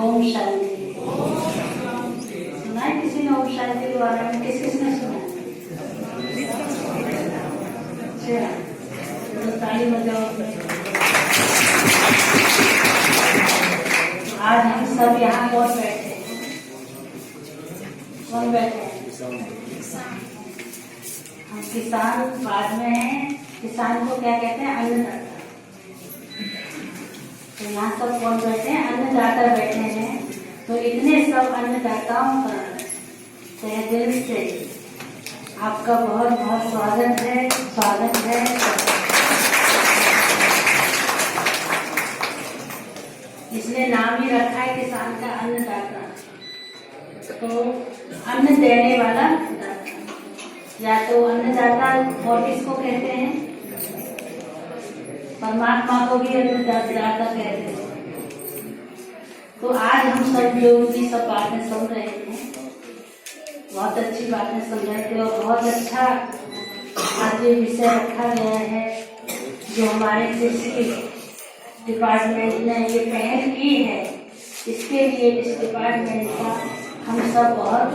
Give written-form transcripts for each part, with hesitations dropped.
ओम शांति। सुना है किसी ने ओम शांति के बारे में? किसने सुना? अच्छा, तो ताली बजाओ। आज हम सब यहाँ कौन बैठे? कौन बैठे हैं? हम किसान बाद में हैं। किसान को क्या कहते हैं? अन्नदाता। तो यहाँ सब कौन बैठे हैं? अन्नदाता बैठे हैं। तो इतने सब अन्नदाताओं का तहे दिल से आपका बहुत बहुत स्वागत है, स्वागत है। इसलिए नाम ही रखा है किसान का अन्नदाता। तो अन्न देने वाला दाता, या तो अन्नदाता और किसको कहते हैं? परमात्मा को भी अन्नदाता कहते हैं। तो आज हम सब जो उनकी सब बातें सुन रहे थे, बहुत अच्छी बातें सुन रहे थे और बहुत अच्छा आज ये विषय रखा गया है जो हमारे कृषि डिपार्टमेंट ने ये पहल की है। इसके लिए इस डिपार्टमेंट का हम सब बहुत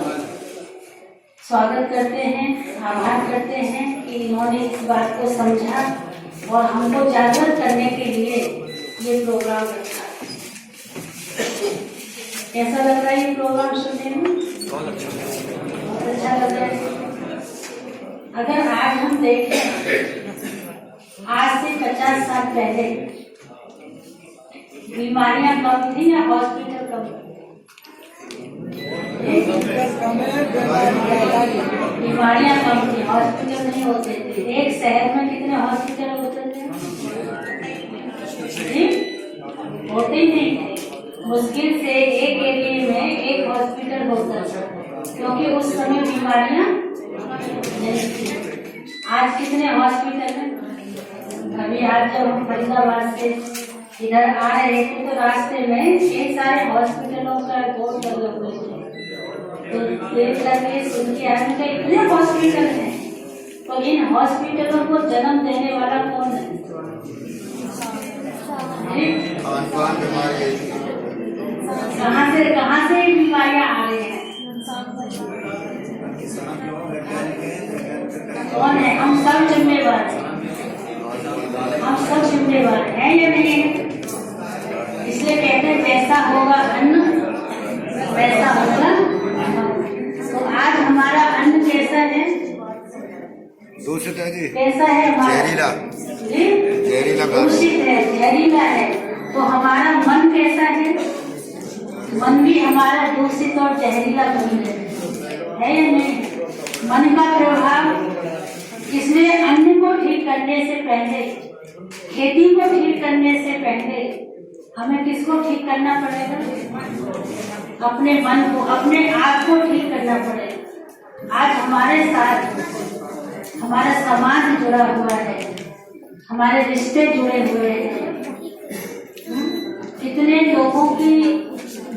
स्वागत करते हैं, आभार करते हैं कि इन्होंने इस बात को समझा और हमको जागरूक करने के लिए ये प्रोग्राम रखा। कैसा लग रहा है ये प्रोग्राम सुनने में? बहुत अच्छा लग रहा है। अगर आज हम देखें, आज से 50 साल पहले बीमारियां कम थी या हॉस्पिटल कम थे? बीमारियां कम थी, हॉस्पिटल नहीं होते थे। एक शहर में कितने हॉस्पिटल होते थे? होते ही नहीं थे। मुश्किल से एक एरिया में एक हॉस्पिटल होता था, क्योंकि उस समय बीमारियां नहीं थी। आज कितने हॉस्पिटल हैं? अभी आज जब हम फरीदाबाद से इधर आ रहे थे तो रास्ते में एक सारे हॉस्पिटलों का बोर्ड लगा हुआ है। तो देख करके सुन के आए कि इतने हॉस्पिटल हैं, तो इन हॉस्पिटलों को जन्म देने वाला कौन है? कहाँ से बीमारियां आ रही हैं? कौन है? हम सब जिम्मेवार हैं। हम सब जिम्मेवार हैं या नहीं है? इसलिए कहते हैं जैसा होगा अन्न वैसा होगा। तो आज हमारा अन्न कैसा है? दूषित है जी। कैसा है? जहरीला। जहरीला दूषित है, जहरीला है। तो हमारा मन कैसा है? मन भी हमारा दूषित और जहरीला बन है या नहीं? मन का प्रभाव, इसलिए अन्न को ठीक करने से पहले, खेती को ठीक करने से पहले हमें किसको ठीक करना पड़ेगा? अपने मन को, अपने आप को ठीक करना पड़ेगा। आज हमारे साथ हमारा समाज जुड़ा हुआ है, हमारे रिश्ते जुड़े हुए हैं। कितने लोगों की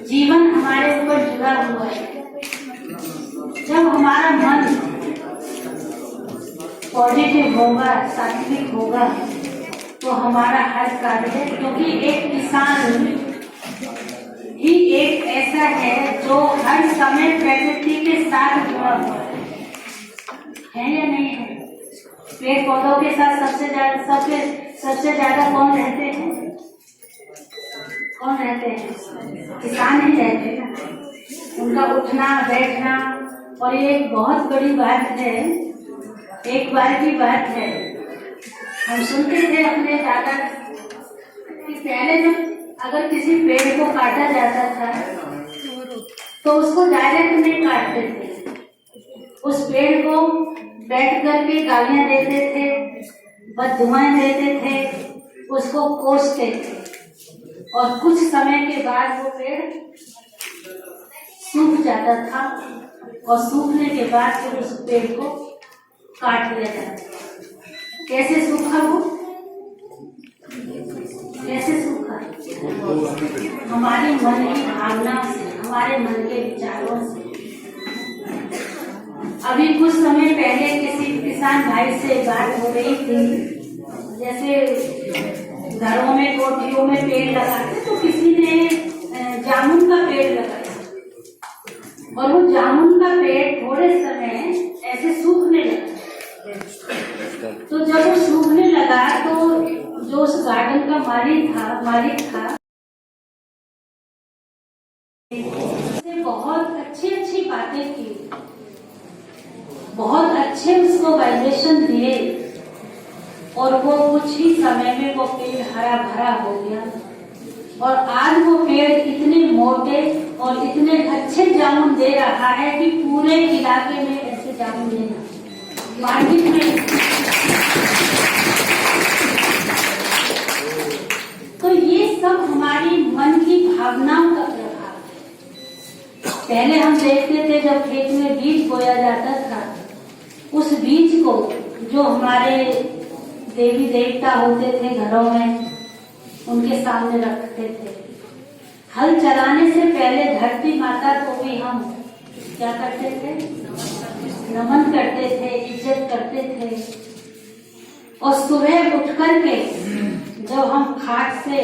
जीवन हमारे ऊपर जुड़ा हुआ है। जब हमारा मन पॉजिटिव होगा, सात्विक होगा, तो हमारा हर कार्य, क्योंकि एक किसान ही एक ऐसा है जो हर समय प्रकृति के साथ जुड़ा हुआ है या नहीं है? पेड़ पौधों के साथ सबसे ज्यादा कौन रहते हैं? कौन रहते हैं? किसान ही रहते हैं ना। उनका उठना बैठना, और ये एक बहुत बड़ी बात है। एक बार की बात है, हम सुनते थे अपने दादा कि पहले जब अगर किसी पेड़ को काटा जाता था तो उसको डायरेक्ट नहीं काटते थे। उस पेड़ को बैठ करके गालियां देते थे, बददुआएं देते थे, उसको कोसते थे, और कुछ समय के बाद वो पेड़ सूख जाता था, और सूखने के बाद फिर उस पेड़ को काट लिया जाता। कैसे सूखा वो? कैसे सूखा? हमारी मन की भावना से, हमारे मन के विचारों से। अभी कुछ समय पहले किसी किसान भाई से बात हो रही थी, जैसे घरों में कोठियों में पेड़ लगाते तो किसी ने जामुन का और वो जामुन का पेड़ थोड़े समय ऐसे सूखने लगा। तो जब वो सूखने लगा तो जो उस गार्डन का मालिक था उसने बहुत अच्छी बातें की, बहुत अच्छे उसको वाइब्रेशन दिए और वो कुछ ही समय में वो पेड़ हरा भरा हो गया। और आज वो पेड़ इतने मोटे और इतने अच्छे जामुन दे रहा है कि पूरे इलाके में ऐसे जामुन नहीं मार्केट में। तो ये सब हमारी मन की भावनाओं का प्रभाव है। पहले हम देखते थे जब खेत में बीज बोया जाता था, उस बीज को जो हमारे देवी देवता होते थे घरों में उनके सामने रखते थे। हल चलाने से पहले धरती माता को भी हम क्या करते थे, नमन करते थे, इज्जत करते थे। और सुबह उठ करके जब हम खाट से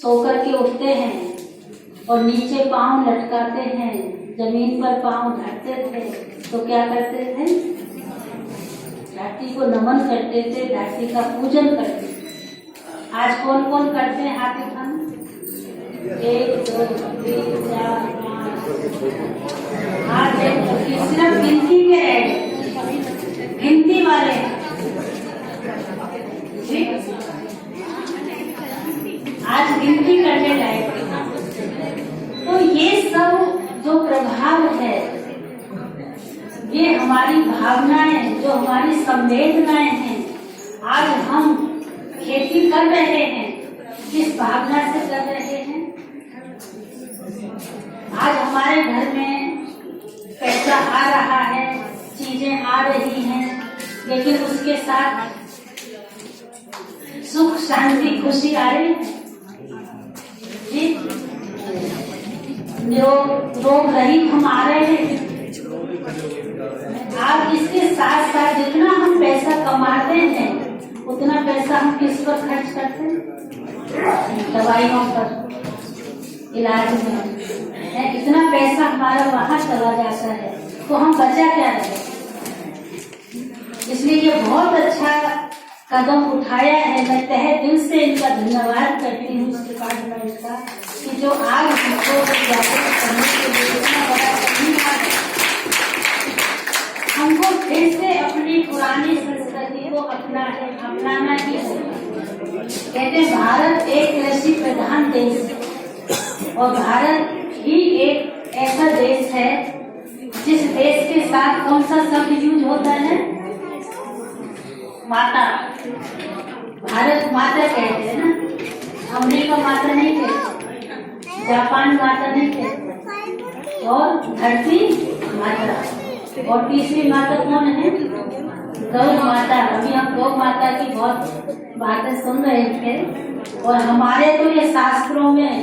सो करके उठते हैं और नीचे पांव लटकाते हैं, जमीन पर पांव धरते थे, तो क्या करते थे, धरती को नमन करते थे, धरती का पूजन करते थे। आज कौन कौन करते हैं हाथ उठाना? 1 2 3 4 5 हाथ सिर्फ गिनती के रहे, गिनती वाले आज गिनती करने लायक। तो ये सब जो प्रभाव है, ये हमारी भावनाएं, जो हमारी संवेदनाएं हैं, आज हम खेती कर रहे हैं, किस भावना से कर रहे हैं? आज हमारे घर में पैसा आ रहा है, चीजें आ रही हैं, लेकिन उसके साथ सुख शांति खुशी आ रही है जी। रोग रहित हम आ रहे हैं। आज इसके साथ साथ जितना हम पैसा कमाते हैं उतना पैसा हम किस पर खर्च करते हैं? दवाइयों पर, इलाज में है। इतना पैसा हमारा वहां चला जाता है, तो हम बचा क्या रहे? इसलिए ये बहुत अच्छा कदम उठाया है। मैं तहे दिल से इनका धन्यवाद करती हूँ इस डिपार्टमेंट का, कि जो आज हमको जागरूक करने के लिए इतना बड़ा कदम है, हमको फिर से अपनी पुरानी संस्कृति को अपनाना ही होगा। कहते भारत एक कृषि प्रधान देश है और भारत ही एक ऐसा देश है जिस देश के साथ कौन सा शब्द यूज होता है? माता। भारत माता कहते हैं ना, अमेरिका माता नहीं कहते, जापान माता नहीं कहते, और धरती माता। और तीसरी माता कौन है? गौ माता। अभी हम गौ माता की बहुत बातें सुन रहे थे और हमारे तो ये शास्त्रों में,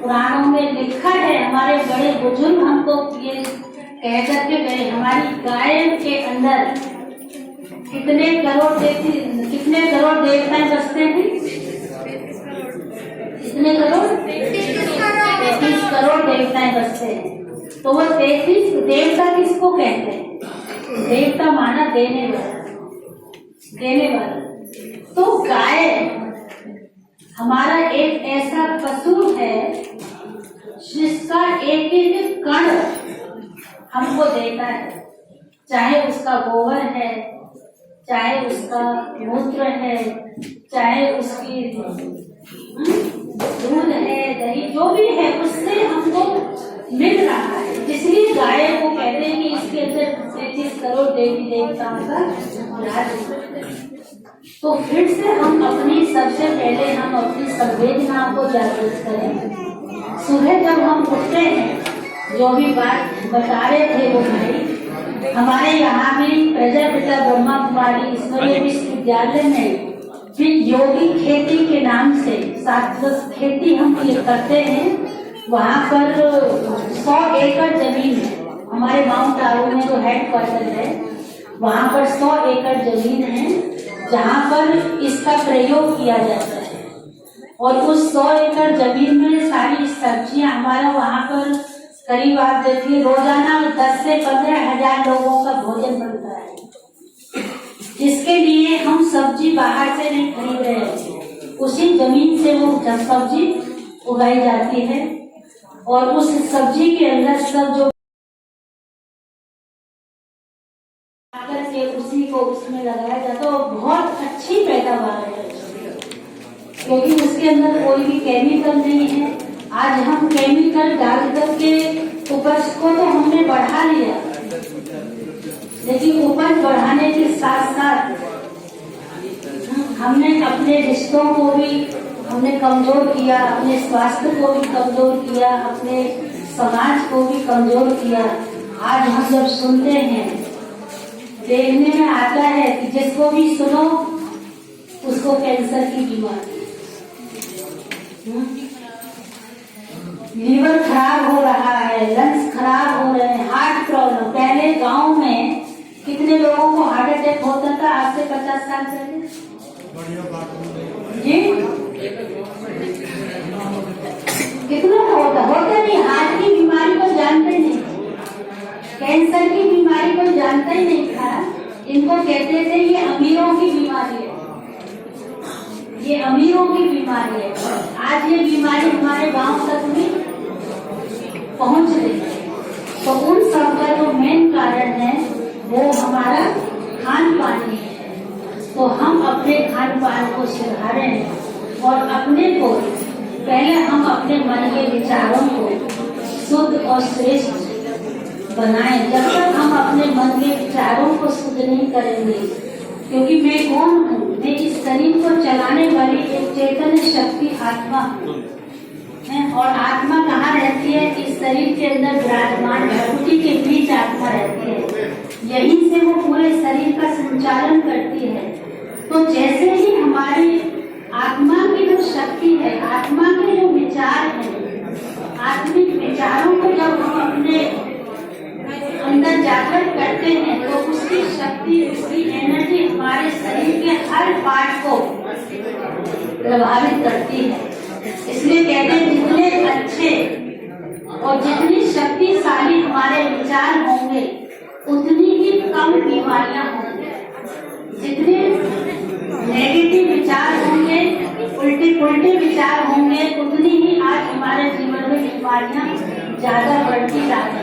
पुराणों में लिखा है, हमारे बड़े बुजुर्ग हमको ये कह करके गए, हमारी गाय के अंदर कितने करोड़ देवताएं बसते हैं? कितने करोड़? 33 करोड़ देवताएं बसते हैं। तो वो 33 देवता किसको कहते हैं? देवता माना देने वाला। तो गाय हमारा एक ऐसा पशु है जिसका एक एक कण हमको देता है, चाहे उसका गोबर है, चाहे उसका मूत्र है, चाहे उसकी दूध है, दही, जो भी है उससे हमको मिल रहा है। इसलिए गाय को कहते हैं कि इसके अंदर 33 करोड़ देवी देवताओं का राज है। तो फिर से हम सबसे पहले हम अपनी संवेदनाओं को जागृत करें। सुबह जब हम उठते हैं, जो भी बात बता रहे थे वो भाई, हमारे यहाँ भी प्रजापिता ब्रह्मा कुमारी ईश्वरीय विश्वविद्यालय में फिर योगी खेती के नाम से 7 खेती हम ये करते हैं। वहाँ पर 100 एकड़ जमीन है, हमारे माउंट आबू में जो हेड क्वार्टर है वहाँ पर 100 एकड़ जमीन है जहाँ पर इसका प्रयोग किया जाता है। और उस 100 एकड़ जमीन में सारी सब्जियां, हमारा वहाँ पर करीब आप देखिए रोजाना 10 से 15 हजार लोगों का भोजन बनता है। इसके लिए हम सब्जी बाहर से नहीं खरीद रहे हैं, उसी जमीन से वो सब्जी उगाई जाती है और उस सब्जी के अंदर सब जो करके उसी को उसमें लगाया जाता है और बहुत अच्छी पैदावार है, क्योंकि उसके अंदर कोई भी केमिकल नहीं है। आज हम केमिकल डाल करके उपज को तो हमने बढ़ा लिया, लेकिन उपज बढ़ाने के साथ साथ हमने अपने रिश्तों को भी हमने कमजोर किया, अपने स्वास्थ्य को भी कमजोर किया, अपने समाज को भी कमजोर किया। आज हम जब सुनते हैं, देखने में आता है कि जिसको भी सुनो उसको कैंसर की बीमारी, लीवर खराब हो रहा है, लंग्स खराब हो रहे हैं, हार्ट प्रॉब्लम। पहले गांव में कितने लोगों को हार्ट अटैक होता था आज से 50 साल पहले? जी कितना होता नहीं। हार्ट की बीमारी को जानते नहीं, कैंसर की बीमारी को जानता ही नहीं था। इनको कहते थे ये अमीरों की बीमारी है, ये अमीरों की बीमारी है। आज ये बीमारी हमारे गांव तक भी पहुंच रही है। तो उन सब का जो मेन कारण है वो हमारा खान पान ही है। तो हम अपने खान पान को सुधारें और अपने को पहले हम अपने मन के विचारों को शुद्ध और श्रेष्ठ बनाएं। जब तक हम अपने मन के विचारों को शुद्ध नहीं करेंगे, क्योंकि मैं कौन हूँ? मैं इस शरीर को चलाने वाली एक चैतन्य शक्ति आत्मा है। और आत्मा कहाँ रहती है? इस शरीर के अंदर विराजमान प्रकृति के बीच आत्मा रहती है। यहीं से वो पूरे शरीर का संचालन करती है। तो जैसे ही हमारी आत्मा की जो शक्ति है, आत्मा के जो विचार है, आत्मिक विचारों को जब हम अपने अंदर जाकर करते हैं तो उसकी शक्ति, उसकी एनर्जी हमारे शरीर के हर पार्ट को प्रभावित करती है। इसलिए कहते हैं जितने अच्छे और जितनी शक्तिशाली हमारे विचार होंगे उतनी ही कम बीमारियां होंगी। जितने नेगेटिव विचार होंगे, उल्टे विचार होंगे, उतनी ही आज हमारे जीवन में बीमारियां ज्यादा बढ़ती जा रही है।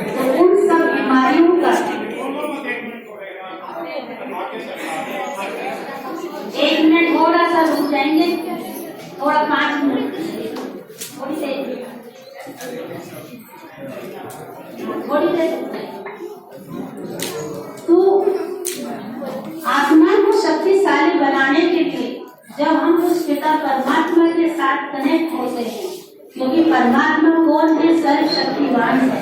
तो उन सब बीमारियों का 1 मिनट थोड़ा सा रुक जाएंगे, थोड़ा 5 मिनट, थोड़ी देर तो आत्मा को शक्तिशाली बनाने के लिए जब हम उस पिता परमात्मा के साथ कनेक्ट होते हैं, क्योंकि परमात्मा कौन है? सर्वशक्तिवान है,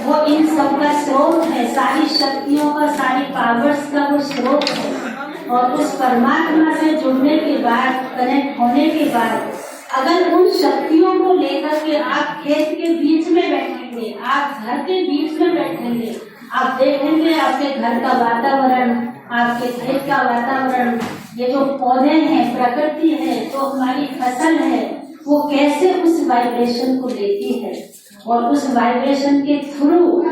वो इन सब का स्रोत है, सारी शक्तियों का, सारी पावर्स का वो स्रोत है। और उस परमात्मा से जुड़ने के बाद, कनेक्ट होने के बाद, अगर उन शक्तियों को लेकर के आप खेत के बीच में बैठेंगे, आप घर के बीच में बैठेंगे, आप देखेंगे आपके घर का वातावरण, आपके खेत का वातावरण, ये जो पौधे हैं, प्रकृति है, जो हमारी फसल है, वो कैसे उस वाइब्रेशन को लेती है। और उस वाइब्रेशन के थ्रू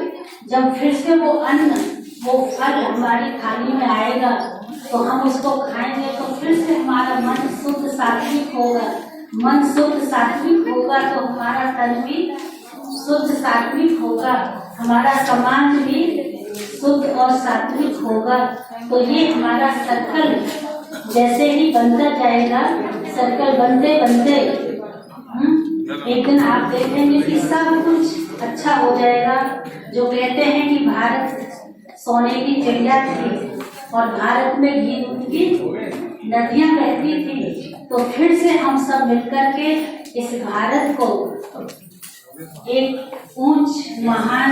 जब फिर से वो अन्न, वो फल हमारी थाली में आएगा तो हम उसको खाएंगे, तो फिर से हमारा मन शुद्ध सात्विक होगा। मन शुद्ध सात्विक होगा तो हमारा तन भी शुद्ध सात्विक होगा, हमारा समाज भी शुद्ध और सात्विक होगा। तो ये हमारा सर्कल जैसे ही बनता जाएगा, सर्कल बनते बनते एक दिन आप देखेंगे कि सब कुछ अच्छा हो जाएगा। जो कहते हैं कि भारत सोने की चिड़िया थी और भारत में घी दूध की नदियां बहती थी, तो फिर से हम सब मिलकर के इस भारत को एक ऊंच महान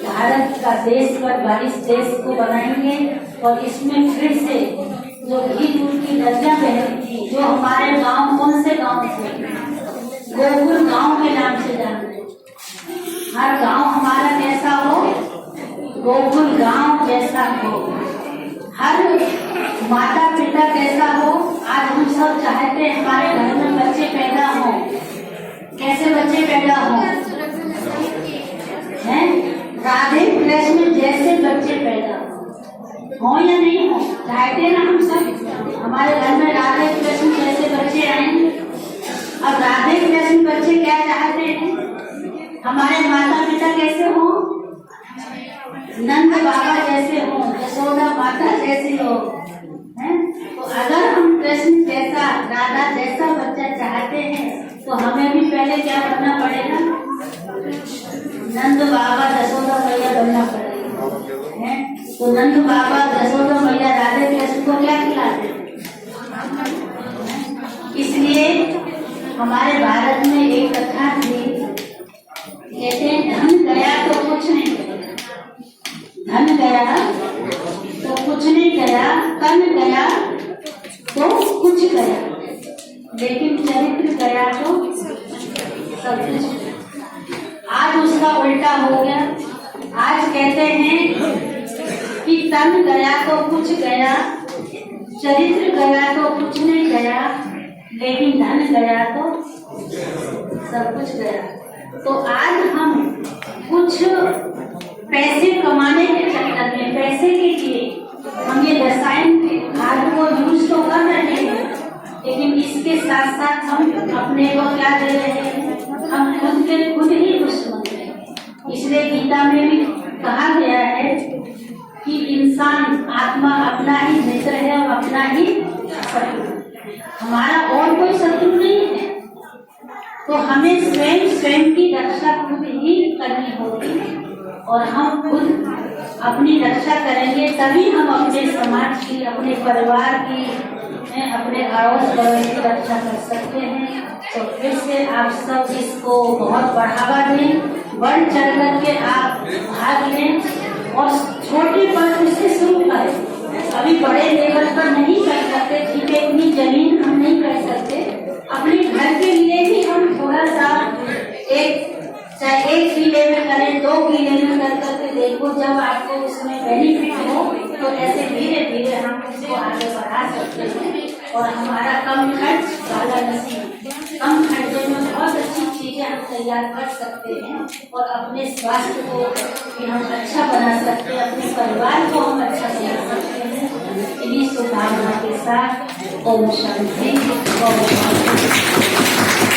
भारत का देश पर 22 देश को बनाएंगे। और इसमें फिर से जो घी दूध की नदियां बहती थी, जो हमारे गांव, कौन से गांव थे? गोकुल गांव के नाम से जानते। हर गांव हमारा कैसा हो? गोकुल गांव जैसा हो। हर माता पिता कैसा हो? आज हम सब चाहते हैं हमारे घर में बच्चे पैदा हों। कैसे बच्चे पैदा हों? हमारे माता पिता कैसे हो, नंद बाबा जैसे हो, यशोदा माता जैसी हो, हैं? तो अगर हम कृष्ण जैसा, राधा जैसा बच्चा चाहते हैं तो हमें भी पहले क्या बनना पड़ेगा, नंद बाबा यशोदा मैया बनना पड़ेगा, हैं? तो नंद बाबा यशोदा मैया राधे कृष्ण को क्या खिलाते हैं? इसलिए हमारे भारत में एक कथा थी, कहते हैं धन गया तो कुछ नहीं गया, धन गया तो कुछ नहीं गया, तन गया तो कुछ गया, लेकिन चरित्र गया तो सब कुछ गया। आज उसका उल्टा हो गया। आज कहते हैं कि तन गया तो कुछ गया, चरित्र गया तो कुछ नहीं गया, लेकिन धन गया तो सब कुछ गया। तो आज हम कुछ पैसे कमाने के चक्कर में, पैसे के लिए हम ये रसायन खाद को यूज तो कर रहे हैं, लेकिन इसके साथ साथ हम अपने को क्या दे रहे हैं, हम खुद के खुद ही दुश्मन हैं। इसलिए गीता में भी कहा गया है कि इंसान आत्मा अपना ही मित्र है और अपना ही शत्रु, हमारा और कोई शत्रु नहीं है। तो हमें स्वयं की रक्षा खुद ही करनी होगी, और हम खुद अपनी रक्षा करेंगे तभी हम अपने समाज की, अपने परिवार की, अपने अड़ोस पड़ोस की रक्षा कर सकते हैं। तो फिर से आप सब इसको बहुत बढ़ावा दें, बढ़ चढ़ करके आप भाग लें और छोटे पद से शुरू करें। अभी बड़े लेवल पर नहीं कर सकते, ठीक है, इतनी जमीन हम नहीं कर सकते, अपने घर के लिए भी हम थोड़ा सा चाहे 1 किले में करें, 2 किले में कर करके देखो, जब आपको उसमें बेनिफिट हो तो ऐसे धीरे धीरे हम उसको आगे बढ़ा सकते हैं। और हमारा कम खर्च वाला नसीब, कम खर्चे में बहुत अच्छी चीजें हम तैयार कर सकते हैं और अपने स्वास्थ्य को भी हम अच्छा बना सकते हैं, अपने परिवार को हम अच्छा बना सकते हैं। इन्हीं शुभकामना के साथ ओम शांति, ओम शांति।